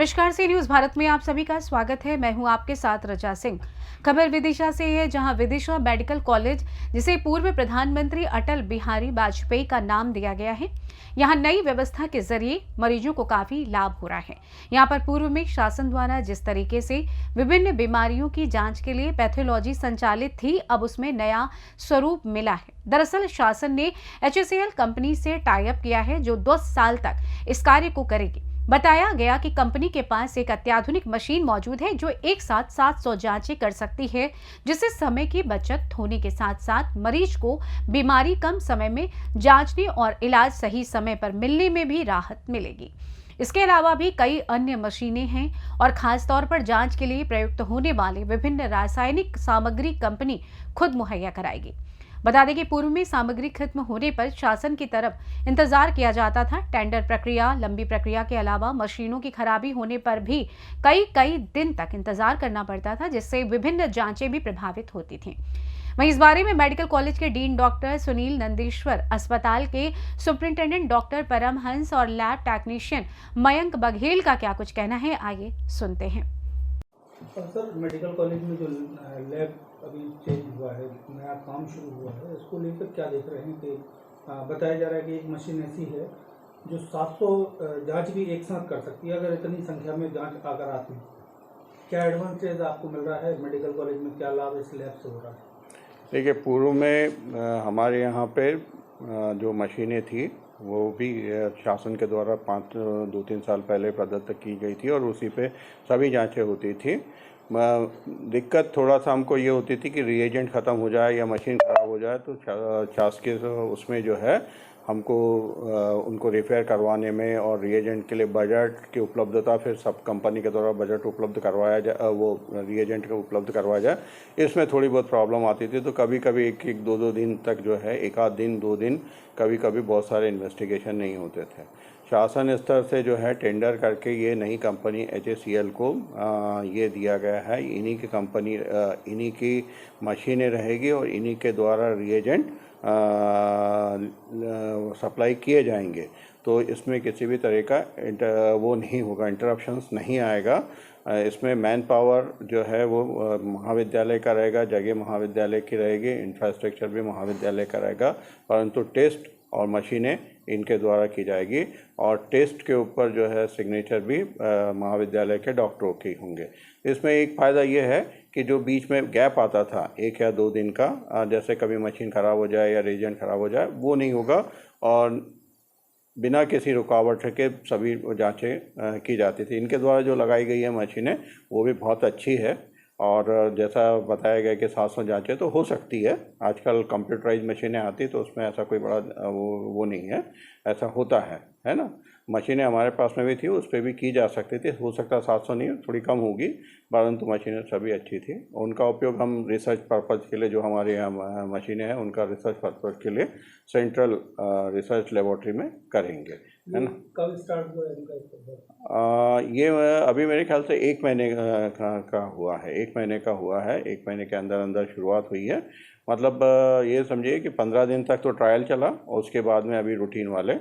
नमस्कार, सी न्यूज़ भारत में आप सभी का स्वागत है। मैं हूं आपके साथ रचा सिंह। खबर विदिशा से है, जहां विदिशा मेडिकल कॉलेज, जिसे पूर्व प्रधानमंत्री अटल बिहारी वाजपेयी का नाम दिया गया है, यहां नई व्यवस्था के जरिए मरीजों को काफी लाभ हो रहा है। यहां पर पूर्व में शासन द्वारा जिस तरीके से विभिन्न बीमारियों की जांच के लिए पैथोलॉजी संचालित थी, अब उसमें नया स्वरूप मिला है। दरअसल शासन ने HCL कंपनी से टाई अप किया है, जो 10 साल तक इस कार्य को करेगी। बताया गया कि कंपनी के पास एक अत्याधुनिक मशीन मौजूद है, जो एक साथ 700 जांचें कर सकती है, जिससे समय की बचत होने के साथ साथ मरीज को बीमारी कम समय में जांचने और इलाज सही समय पर मिलने में भी राहत मिलेगी। इसके अलावा भी कई अन्य मशीनें हैं और खास तौर पर जांच के लिए प्रयुक्त होने वाले विभिन्न रासायनिक सामग्री कंपनी खुद मुहैया कराएगी। बता दें कि पूर्व में सामग्री खत्म होने पर शासन की तरफ इंतजार किया जाता था। टेंडर प्रक्रिया, लंबी प्रक्रिया के अलावा मशीनों की खराबी होने पर भी कई दिन तक इंतजार करना पड़ता था, जिससे विभिन्न जांचें भी प्रभावित होती थीं। वहीं इस बारे में मेडिकल कॉलेज के डीन डॉक्टर सुनील नंदीश्वर, अस्पताल के सुपरिंटेंडेंट डॉक्टर परमहंस और लैब टेक्नीशियन मयंक बघेल का क्या कुछ कहना है, आइए सुनते हैं। सर, मेडिकल कॉलेज में जो लैब अभी चेंज हुआ है, नया काम शुरू हुआ है, इसको लेकर क्या देख रहे हैं कि बताया जा रहा है कि एक मशीन ऐसी है जो 700 जांच भी एक साथ कर सकती है अगर इतनी संख्या में जांच अगर आती है। क्या एडवांटेज आपको मिल रहा है मेडिकल कॉलेज में, क्या लाभ इस लैब से हो रहा है? देखिए, पूर्व में हमारे यहाँ पे जो मशीनें थी वो भी शासन के द्वारा 2-3 साल पहले प्रदत्त की गई थी और उसी पे सभी जांचें होती थी। दिक्कत थोड़ा सा हमको ये होती थी कि रिएजेंट ख़त्म हो जाए या मशीन ख़राब हो जाए तो शासकीय उसमें जो है हमको उनको रिपेयर करवाने में और रिएजेंट के लिए बजट की उपलब्धता, फिर सब कंपनी के द्वारा बजट उपलब्ध करवाया जाए, वो रिएजेंट को उपलब्ध करवाया जाए, इसमें थोड़ी बहुत प्रॉब्लम आती थी। तो कभी कभी एक दो दिन तक जो है, एक आध दिन 2 दिन, कभी कभी बहुत सारे इन्वेस्टिगेशन नहीं होते थे। शासन स्तर से जो है टेंडर करके ये नई कंपनी HCL को ये दिया गया है। इन्हीं की कंपनी, इन्हीं की मशीनें रहेगी और इन्हीं के द्वारा रिएजेंट सप्लाई किए जाएंगे। तो इसमें किसी भी तरह का वो नहीं होगा, इंटरप्शंस नहीं आएगा। इसमें मैन पावर जो है वो महाविद्यालय का रहेगा, जगह महाविद्यालय की रहेगी, इंफ्रास्ट्रक्चर भी महाविद्यालय का रहेगा, परंतु टेस्ट और मशीनें इनके द्वारा की जाएगी और टेस्ट के ऊपर जो है सिग्नेचर भी महाविद्यालय के डॉक्टरों के होंगे। इसमें एक फ़ायदा ये है कि जो बीच में गैप आता था 1 या 2 दिन का, जैसे कभी मशीन ख़राब हो जाए या रिएजेंट ख़राब हो जाए, वो नहीं होगा और बिना किसी रुकावट के सभी जांचें की जाती थी। इनके द्वारा जो लगाई गई है मशीनें वो भी बहुत अच्छी है और जैसा बताया गया कि 700 जांचें तो हो सकती है। आजकल कंप्यूटराइज मशीनें आती तो उसमें ऐसा कोई बड़ा वो नहीं है, ऐसा होता है ना। मशीनें हमारे पास में भी थी, उस पर भी की जा सकती थी। हो सकता है 700 नहीं, थोड़ी कम होगी, परंतु मशीनें सभी अच्छी थी। उनका उपयोग हम रिसर्च पर्पज़ के लिए, जो हमारे यहाँ मशीनें हैं उनका रिसर्च पर्पज़ के लिए सेंट्रल रिसर्च लेबोरेटरी में करेंगे, है ना। कब स्टार्ट हुआ है? ये अभी मेरे ख्याल से 1 महीने का हुआ है। 1 महीने का हुआ है, 1 महीने के अंदर अंदर शुरुआत हुई है। मतलब ये समझिए कि 15 दिन तक तो ट्रायल चला और उसके बाद में अभी रूटीन वाले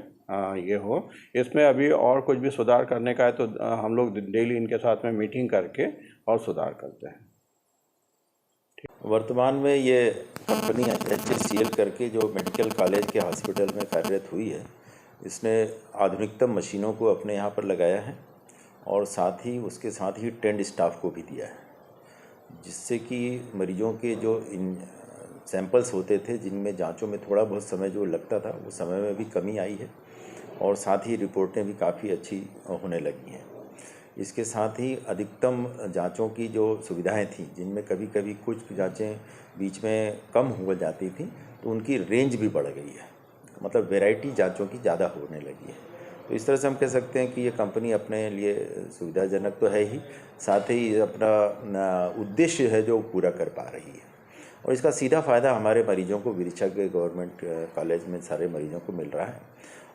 ये हो। इसमें अभी और कुछ भी सुधार करने का है तो हम लोग डेली इनके साथ में मीटिंग करके और सुधार करते हैं। वर्तमान में ये कंपनी HCL करके जो मेडिकल कॉलेज के हॉस्पिटल में कार्यरत हुई है, इसने आधुनिकतम मशीनों को अपने यहाँ पर लगाया है और उसके साथ ही ट्रेंड स्टाफ को भी दिया है, जिससे कि मरीजों के जो इन सैंपल्स होते थे, जिनमें जांचों में थोड़ा बहुत समय जो लगता था, वो समय में भी कमी आई है और साथ ही रिपोर्टें भी काफ़ी अच्छी होने लगी हैं। इसके साथ ही अधिकतम जांचों की जो सुविधाएं थी, जिनमें कभी कभी कुछ जांचें बीच में कम हो जाती थी, तो उनकी रेंज भी बढ़ गई है, मतलब वैरायटी जांचों की ज़्यादा होने लगी है। तो इस तरह से हम कह सकते हैं कि ये कंपनी अपने लिए सुविधाजनक तो है ही, साथ ही अपना उद्देश्य है जो पूरा कर पा रही है और इसका सीधा फ़ायदा हमारे मरीजों को, विदिशा के गवर्नमेंट कॉलेज में सारे मरीजों को मिल रहा है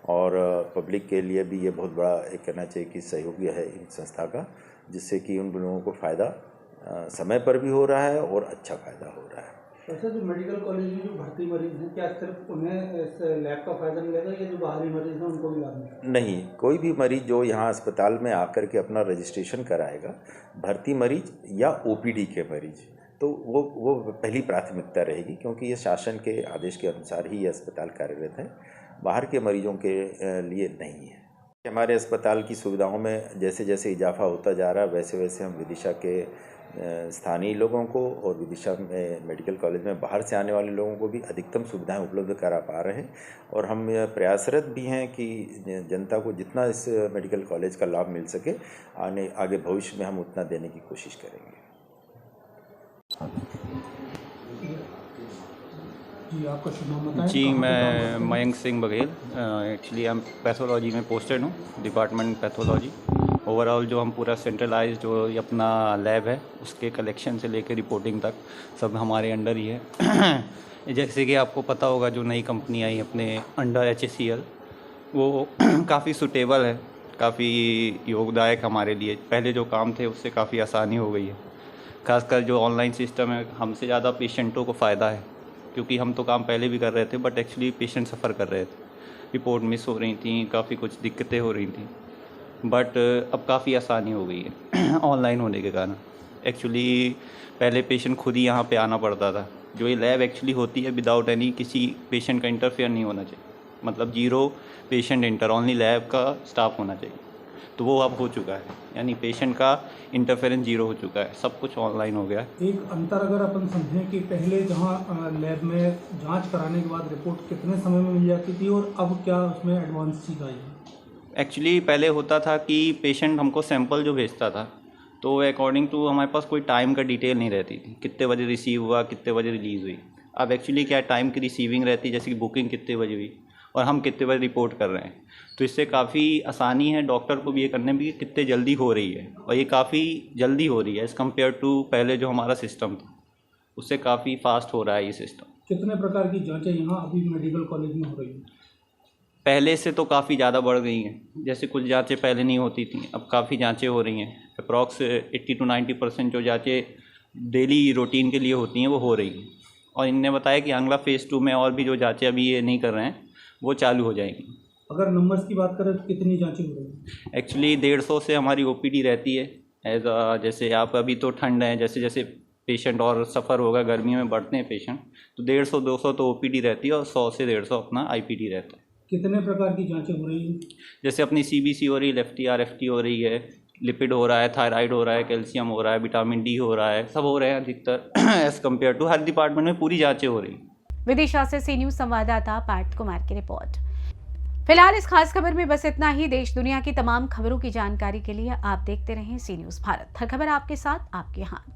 और पब्लिक के लिए भी ये बहुत बड़ा एक कहना चाहिए कि सहयोगी है इन संस्था का, जिससे कि उन लोगों को फ़ायदा समय पर भी हो रहा है और अच्छा फ़ायदा हो रहा है। वैसे जो मेडिकल कॉलेज में जो भर्ती मरीज हैं, क्या सिर्फ उन्हें इस लैब का फायदा मिलेगा या जो बाहरी मरीज हैं उनको भी लाभ मिलेगा? नहीं, कोई भी मरीज जो यहाँ अस्पताल में आकर के अपना रजिस्ट्रेशन कराएगा, भर्ती मरीज या ओपीडी के मरीज, तो वो पहली प्राथमिकता रहेगी, क्योंकि ये शासन के आदेश के अनुसार ही ये अस्पताल कार्यरत है, बाहर के मरीजों के लिए नहीं है। हमारे अस्पताल की सुविधाओं में जैसे जैसे इजाफा होता जा रहा है, वैसे वैसे हम विदिशा के स्थानीय लोगों को और विदिशा में मेडिकल कॉलेज में बाहर से आने वाले लोगों को भी अधिकतम सुविधाएं उपलब्ध करा पा रहे हैं, और हम प्रयासरत भी हैं कि जनता को जितना इस मेडिकल कॉलेज का लाभ मिल सके आगे भविष्य में हम उतना देने की कोशिश करेंगे। जी, आपका शुभ नाम बताएं। जी, कहाँ पे काम मैं करते हैं? मयंक सिंह बघेल, एक्चुअली हम पैथोलॉजी में पोस्टेड हूँ, डिपार्टमेंट पैथोलॉजी। ओवरऑल जो हम पूरा सेंट्रलाइज जो ये अपना लैब है उसके कलेक्शन से लेकर रिपोर्टिंग तक सब हमारे अंडर ही है। जैसे कि आपको पता होगा जो नई कंपनी आई अपने अंडर HCL, वो काफ़ी सूटेबल है, काफ़ी योगदायक हमारे लिए। पहले जो काम थे उससे काफ़ी आसानी हो गई है, खासकर जो ऑनलाइन सिस्टम है हमसे ज़्यादा पेशेंटों को फ़ायदा है, क्योंकि हम तो काम पहले भी कर रहे थे बट एक्चुअली पेशेंट सफ़र कर रहे थे, रिपोर्ट मिस हो रही थी, काफ़ी कुछ दिक्कतें हो रही थी, बट अब काफ़ी आसानी हो गई है ऑनलाइन होने के कारण। एक्चुअली पहले पेशेंट खुद ही यहाँ पे आना पड़ता था। जो ये लैब एक्चुअली होती है विदाउट एनी किसी पेशेंट का इंटरफेयर नहीं होना चाहिए, मतलब 0 पेशेंट इंटर, ओनली लैब का स्टाफ होना चाहिए, तो वो अब हो चुका है, यानी पेशेंट का इंटरफेरेंस 0 हो चुका है, सब कुछ ऑनलाइन हो गया है। एक अंतर अगर अपन समझें कि पहले जहाँ लैब में जांच कराने के बाद रिपोर्ट कितने समय में मिल जाती थी और अब क्या उसमें एडवांस चीज़ आई है? एक्चुअली पहले होता था कि पेशेंट हमको सैंपल जो भेजता था तो अकॉर्डिंग टू हमारे पास कोई टाइम का डिटेल नहीं रहती थी, कितने बजे रिसीव हुआ, कितने बजे रिलीज़ हुई। अब एक्चुअली क्या टाइम की रिसीविंग रहती है, जैसे कि बुकिंग कितने बजे हुई और हम कितने बजे रिपोर्ट कर रहे हैं, तो इससे काफ़ी आसानी है डॉक्टर को भी ये करने में कि कितने जल्दी हो रही है, और ये काफ़ी जल्दी हो रही है एज़ कम्पेयर टू पहले जो हमारा सिस्टम था, उससे काफ़ी फास्ट हो रहा है ये सिस्टम। कितने प्रकार की जांचें यहाँ अभी मेडिकल कॉलेज में हो रही हैं? पहले से तो काफ़ी ज़्यादा बढ़ गई हैं, जैसे कुछ जांचें पहले नहीं होती थी, अब काफ़ी जांचें हो रही हैं। अप्रॉक्स 80 to 90% जो जांचें डेली रूटीन के लिए होती हैं वो हो रही हैं, और इनने बताया कि अगला फ़ेज़ 2 में और भी जो जांचें अभी ये नहीं कर रहे हैं वो चालू हो जाएंगी। अगर नंबर्स की बात करें तो कितनी जांचें हो रही हैं? एक्चुअली 150 से हमारी OPD रहती है एज जैसे आप अभी तो ठंड है, जैसे जैसे पेशेंट और सफ़र होगा, गर्मियों में बढ़ते हैं पेशेंट, तो 150-200 तो OPD रहती है और 100 से 150 अपना IPD रहता है। कितने प्रकार की जांचें हो रही हैं? जैसे अपनी CBC हो रही है, FTR FT हो रही है, लिपिड हो रहा है, थायराइड हो रहा है, कैल्शियम हो रहा है, विटामिन D हो रहा है, सब हो रहे हैं अधिकतर एज़ कम्पेयर टू हर डिपार्टमेंट में पूरी जांचें हो रही हैं। विदिशा से सी न्यूज़ संवाददाता पार्थ कुमार की रिपोर्ट। फिलहाल इस खास खबर में बस इतना ही। देश दुनिया की तमाम खबरों की जानकारी के लिए आप देखते रहें सी न्यूज़ भारत। हर खबर आपके साथ, आपके हाथ।